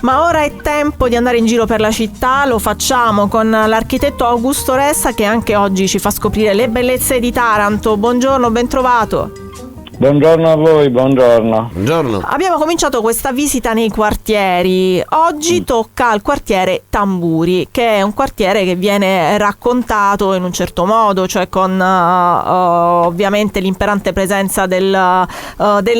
Ma ora è tempo di andare in giro per la città, lo facciamo con l'architetto Augusto Ressa, che anche oggi ci fa scoprire le bellezze di Taranto. Buongiorno, ben trovato. Buongiorno a voi, buongiorno. Buongiorno. Abbiamo cominciato questa visita nei quartieri. Oggi tocca al quartiere Tamburi, che è un quartiere che viene raccontato in un certo modo, cioè con ovviamente l'imperante presenza del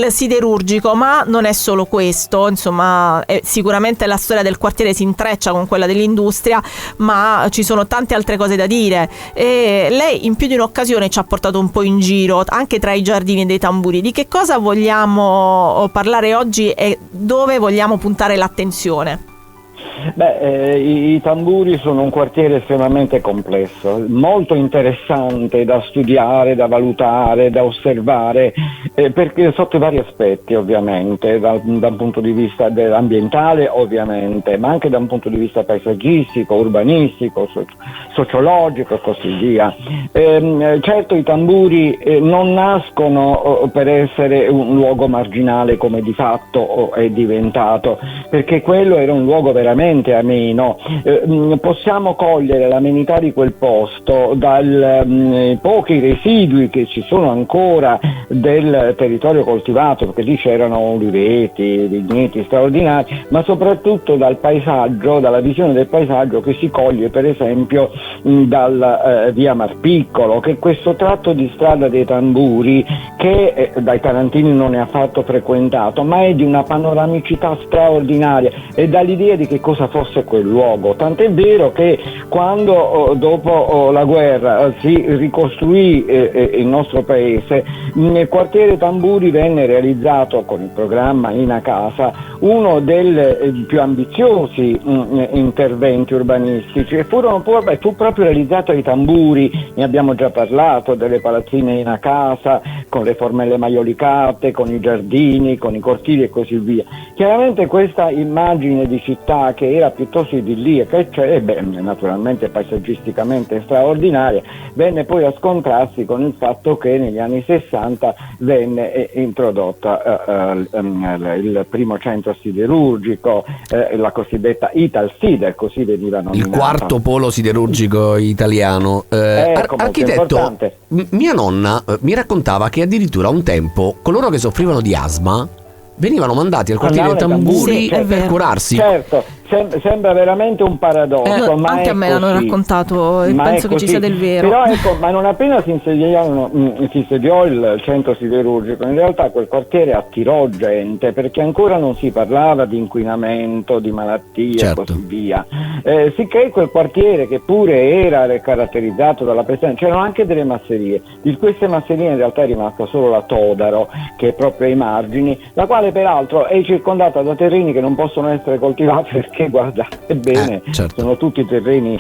siderurgico, ma non è solo questo, insomma, sicuramente la storia del quartiere si intreccia con quella dell'industria, ma ci sono tante altre cose da dire. E lei in più di un'occasione ci ha portato un po' in giro, anche tra i giardini dei Tamburi. Di che cosa vogliamo parlare oggi e dove vogliamo puntare l'attenzione? I Tamburi sono un quartiere estremamente complesso, molto interessante da studiare, da valutare, da osservare, perché sotto i vari aspetti ovviamente, da un punto di vista ambientale ovviamente, ma anche da un punto di vista paesaggistico, urbanistico, sociologico e così via. Certo i Tamburi non nascono per essere un luogo marginale come di fatto è diventato, perché quello era un luogo veramente ameno. Possiamo cogliere l'amenità di quel posto dai pochi residui che ci sono ancora del territorio coltivato, perché lì c'erano uliveti, vigneti straordinari, ma soprattutto dal paesaggio, dalla visione del paesaggio che si coglie per esempio dal via Marpiccolo, che è questo tratto di strada dei Tamburi che dai tarantini non è affatto frequentato, ma è di una panoramicità straordinaria e dall'idea di che cosa fosse quel luogo, tant'è vero che quando dopo la guerra si ricostruì il nostro paese, nel quartiere Tamburi venne realizzato con il programma Ina Casa uno dei più ambiziosi interventi urbanistici, e fu proprio realizzato ai Tamburi. Ne abbiamo già parlato delle palazzine Ina Casa con le formelle maiolicate, con i giardini, con i cortili e così via. Chiaramente questa immagine di città che era piuttosto idilliaca e naturalmente paesaggisticamente straordinaria, venne poi a scontrarsi con il fatto che negli anni 60 venne introdotta il primo centro siderurgico, la cosiddetta Italsider, così veniva nominata. Il quarto polo siderurgico italiano. Architetto, mia nonna mi raccontava che addirittura un tempo coloro che soffrivano di asma venivano mandati al quartiere Tamburi per curarsi. Certo, sembra veramente un paradosso, ma anche a me l'hanno raccontato e penso che ci sia del vero. Però ecco, ma non appena si insediò il centro siderurgico, in realtà quel quartiere attirò gente, perché ancora non si parlava di inquinamento, di malattie e così via. Sicché quel quartiere, che pure era caratterizzato dalla presenza, c'erano anche delle masserie. Di queste masserie in realtà è rimasta solo la Todaro, che è proprio ai margini, la quale peraltro è circondata da terreni che non possono essere coltivati perché, guardate bene, sono tutti terreni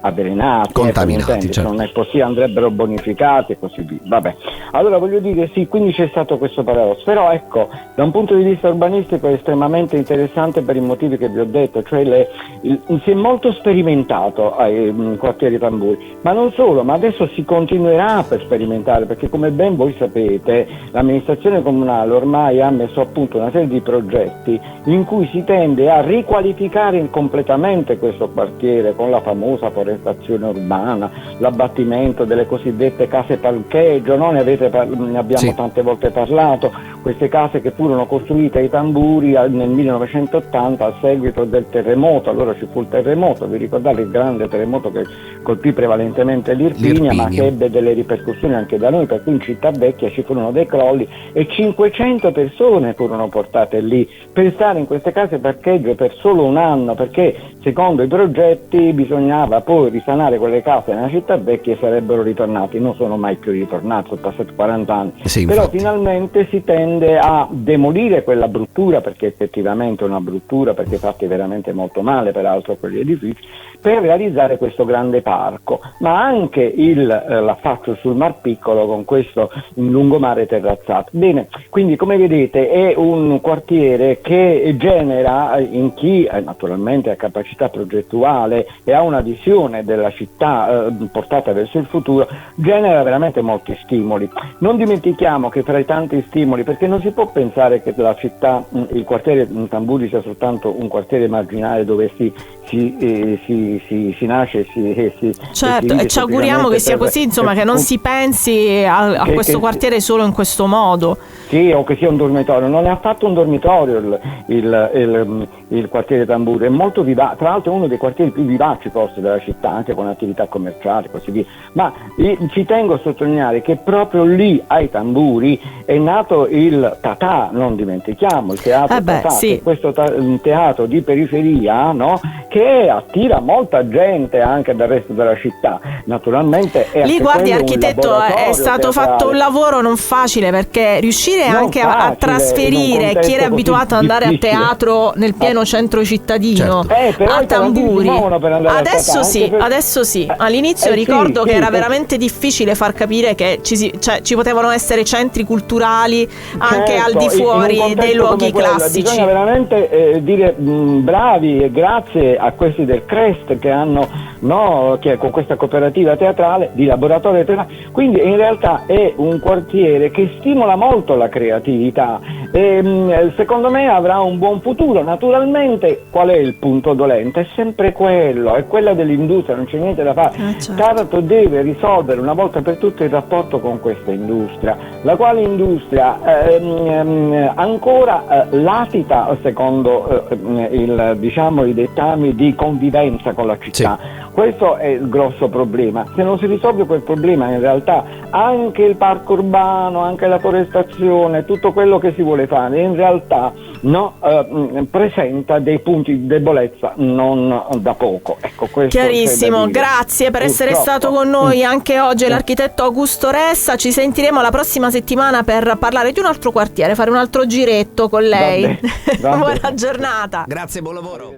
avvelenati, contaminati, non è possibile, andrebbero bonificati e così via. Vabbè. Allora voglio dire, sì, quindi c'è stato questo paradosso, però ecco, da un punto di vista urbanistico è estremamente interessante per i motivi che vi ho detto, cioè si è molto sperimentato ai quartieri Tamburi, ma non solo, ma adesso si continuerà per sperimentare, perché come ben voi sapete l'amministrazione comunale ormai ha messo a punto una serie di progetti in cui si tende a riqualificare completamente questo quartiere con la famosa forestazione urbana, l'abbattimento delle cosiddette case parcheggio, no? Ne abbiamo tante volte parlato, queste case che furono costruite ai Tamburi nel 1980 a seguito del terremoto. Allora ci fu il terremoto, vi ricordate il grande terremoto che colpì prevalentemente l'Irpinia, ma che ebbe delle ripercussioni anche da noi, per cui in Città Vecchia ci furono dei crolli e 500 persone furono portate lì per stare in queste case parcheggio per solo un anno, perché secondo i progetti bisognava poi risanare quelle case nella Città Vecchia e sarebbero ritornati. Non sono mai più ritornati, sono passati 40 anni. Però finalmente si tende a demolire quella bruttura, perché effettivamente è una bruttura, perché fatti veramente molto male peraltro quegli edifici, per realizzare questo grande parco, ma anche l'affaccio sul Mar Piccolo con questo lungomare terrazzato. Bene, quindi come vedete è un quartiere che genera in chi naturalmente ha capacità progettuale e ha una visione della città portata verso il futuro, genera veramente molti stimoli. Non dimentichiamo che fra i tanti stimoli, perché non si può pensare che la città, il quartiere Tamburi sia soltanto un quartiere marginale dove si nasce certo, e ci auguriamo che sia così, insomma, che non si pensi a questo quartiere solo in questo modo. Sì, o che sia un dormitorio. Non è affatto un dormitorio il quartiere Tamburi, è molto vivace, tra l'altro è uno dei quartieri più vivaci forse della città, anche con attività commerciali e così via. Ma ci tengo a sottolineare che proprio lì ai Tamburi è nato il Tatà, non dimentichiamo il teatro Tatà, sì. che è questo teatro di periferia, no? Che attira molta gente anche dal resto della città. Naturalmente è lì, guardi, architetto, è stato fatto un lavoro non facile, perché riuscire anche a trasferire chi era abituato ad andare a teatro nel pieno centro cittadino a Tamburi. Adesso sì. All'inizio ricordo che era veramente difficile far capire che ci potevano essere centri culturali anche al di fuori dei luoghi classici. Bisogna veramente dire bravi e grazie a questi del Crest che hanno, che con questa cooperativa teatrale di laboratorio teatrale, quindi in realtà è un quartiere che stimola molto la creatività e secondo me avrà un buon futuro. Naturalmente qual è il punto dolente? È sempre quello, è quella dell'industria, non c'è niente da fare. Certo. Taranto deve risolvere una volta per tutte il rapporto con questa industria, la quale industria ancora latita secondo i dettami di convivenza con la città. Sì. Questo è il grosso problema. Se non si risolve quel problema, in realtà anche il parco urbano, anche la forestazione, tutto quello che si vuole fare, in realtà presenta dei punti di debolezza non da poco. Ecco, questo chiarissimo. Grazie per essere stato con noi anche oggi, l'architetto Augusto Ressa. Ci sentiremo la prossima settimana per parlare di un altro quartiere, fare un altro giretto con lei. Vabbè. Buona giornata. Grazie, buon lavoro.